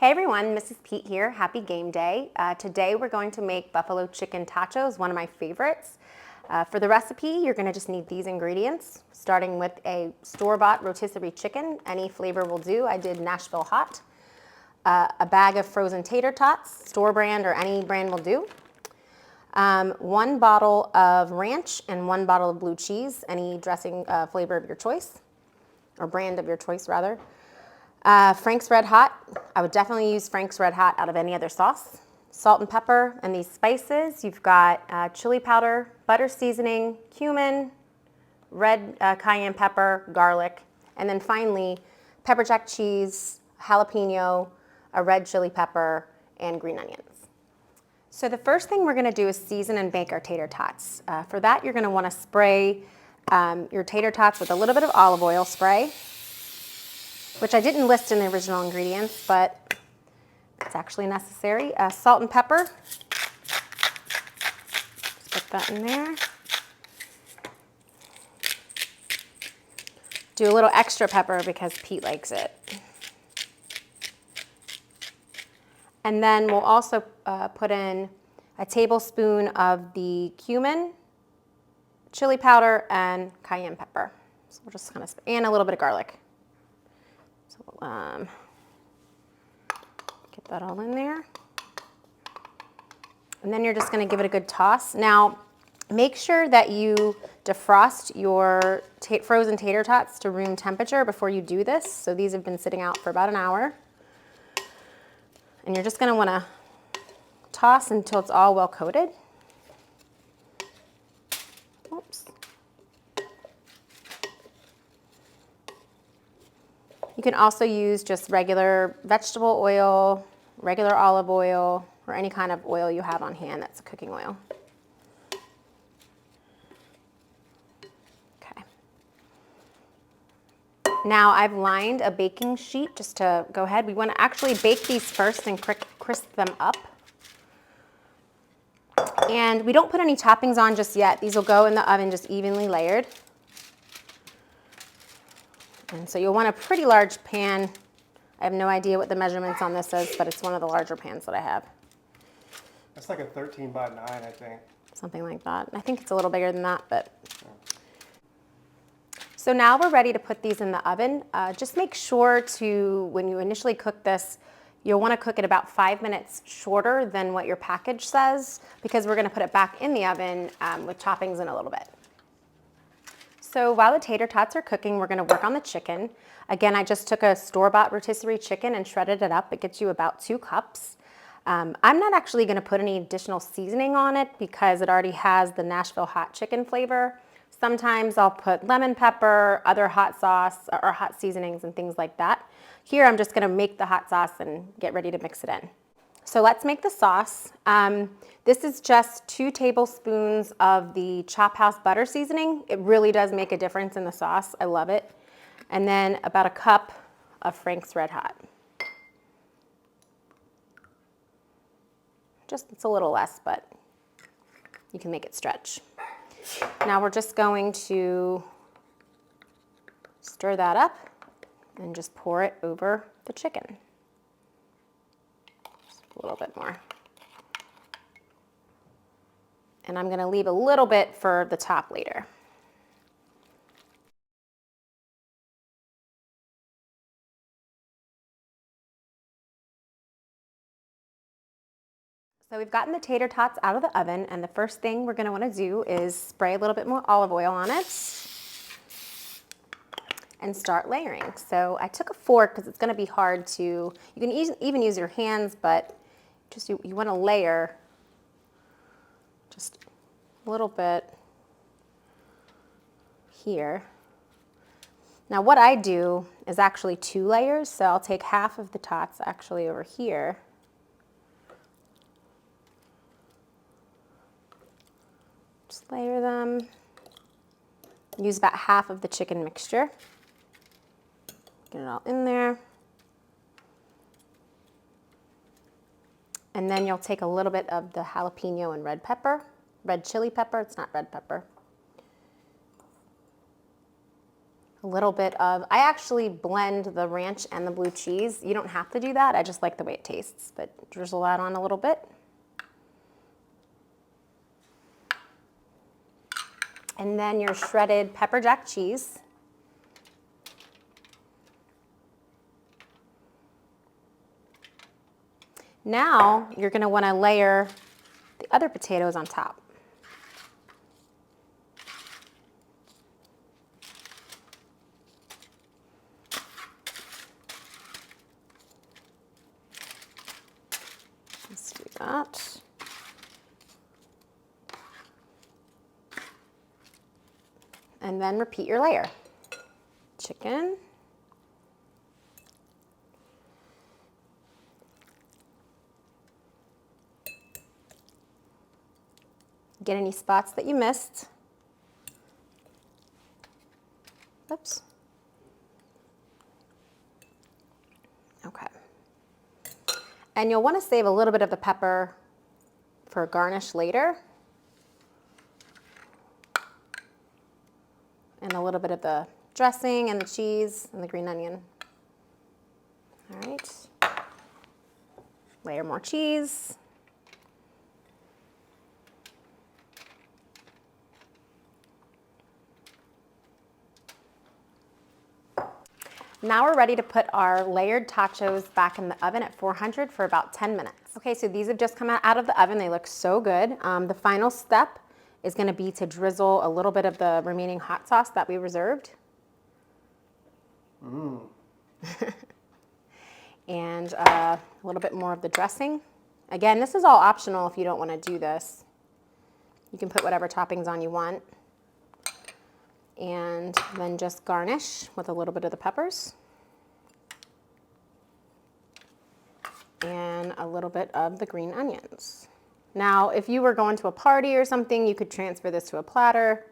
Hey everyone, Mrs. Peete here. Happy game day. Today we're going to make buffalo chicken tachos, one of my favorites. For the recipe, you're going to just need these ingredients, starting with a store-bought rotisserie chicken. Any flavor will do. I did Nashville hot. A bag of frozen tater tots, store brand or any brand will do. 1 bottle of ranch and 1 bottle of blue cheese, any dressing flavor of your choice, or brand of your choice rather. Frank's Red Hot, I would definitely use Frank's Red Hot out of any other sauce. Salt and pepper, and these spices, you've got chili powder, butter seasoning, cumin, red cayenne pepper, garlic, and then finally pepper jack cheese, jalapeno, a red chili pepper, and green onions. So the first thing we're gonna do is season and bake our tater tots. For that, you're gonna wanna spray your tater tots with a little bit of olive oil spray, which I didn't list in the original ingredients, but it's actually necessary. Salt and pepper, just put that in there. Do a little extra pepper because Pete likes it. And then we'll also put in a tablespoon of the cumin, chili powder, and cayenne pepper. So we'll just kind of, and a little bit of garlic. So we'll get that all in there. And then you're just gonna give it a good toss. Now, make sure that you defrost your frozen tater tots to room temperature before you do this. So these have been sitting out for about an hour. And you're just gonna wanna toss until it's all well coated. Oops. You can also use just regular vegetable oil, regular olive oil, or any kind of oil you have on hand that's a cooking oil. Okay. Now I've lined a baking sheet just to go ahead. We want to actually bake these first and crisp them up. And we don't put any toppings on just yet. These will go in the oven just evenly layered. And so you'll want a pretty large pan. I have no idea what the measurements on this is, but it's one of the larger pans that I have. That's like a 13 by 9, I think. Something like that. I think it's a little bigger than that, but. So now we're ready to put these in the oven. Just make sure to, when you initially cook this, you'll want to cook it about 5 minutes shorter than what your package says, because we're going to put it back in the oven with toppings in a little bit. So while the tater tots are cooking, we're gonna work on the chicken. Again, I just took a store-bought rotisserie chicken and shredded it up. It gets you about 2 cups. I'm not actually gonna put any additional seasoning on it because it already has the Nashville hot chicken flavor. Sometimes I'll put lemon pepper, other hot sauce, or hot seasonings and things like that. Here, I'm just gonna make the hot sauce and get ready to mix it in. So let's make the sauce. This is just 2 tablespoons of the Chop House butter seasoning. It really does make a difference in the sauce. I love it. And then about 1 cup of Frank's Red Hot. It's a little less, but you can make it stretch. Now we're just going to stir that up and just pour it over the chicken. A little bit more. And I'm gonna leave a little bit for the top later. So we've gotten the tater tots out of the oven, and the first thing we're gonna wanna do is spray a little bit more olive oil on it and start layering. So I took a fork because it's gonna be hard to, you can even use your hands, but just you wanna layer just a little bit here. Now what I do is actually 2 layers, so I'll take half of the tots actually over here. Just layer them. Use about half of the chicken mixture. Get it all in there. And then you'll take a little bit of the jalapeno and red pepper, red chili pepper, it's not red pepper. A little bit of, I actually blend the ranch and the blue cheese. You don't have to do that. I just like the way it tastes, but drizzle that on a little bit. And then your shredded pepper jack cheese. Now you're going to want to layer the other potatoes on top. Let's do that. And then repeat your layer. Chicken. Get any spots that you missed. Oops. Okay. And you'll want to save a little bit of the pepper for a garnish later. And a little bit of the dressing and the cheese and the green onion. All right. Layer more cheese. Now we're ready to put our layered tachos back in the oven at 400 for about 10 minutes. Okay, so these have just come out of the oven. They look so good. The final step is going to be to drizzle a little bit of the remaining hot sauce that we reserved. And a little bit more of the dressing. Again, this is all optional if you don't want to do this. You can put whatever toppings on you want. And then just garnish with a little bit of the peppers. And a little bit of the green onions. Now, if you were going to a party or something, you could transfer this to a platter.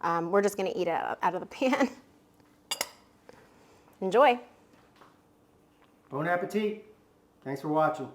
We're just going to eat it out of the pan. Enjoy. Bon appetit. Thanks for watching.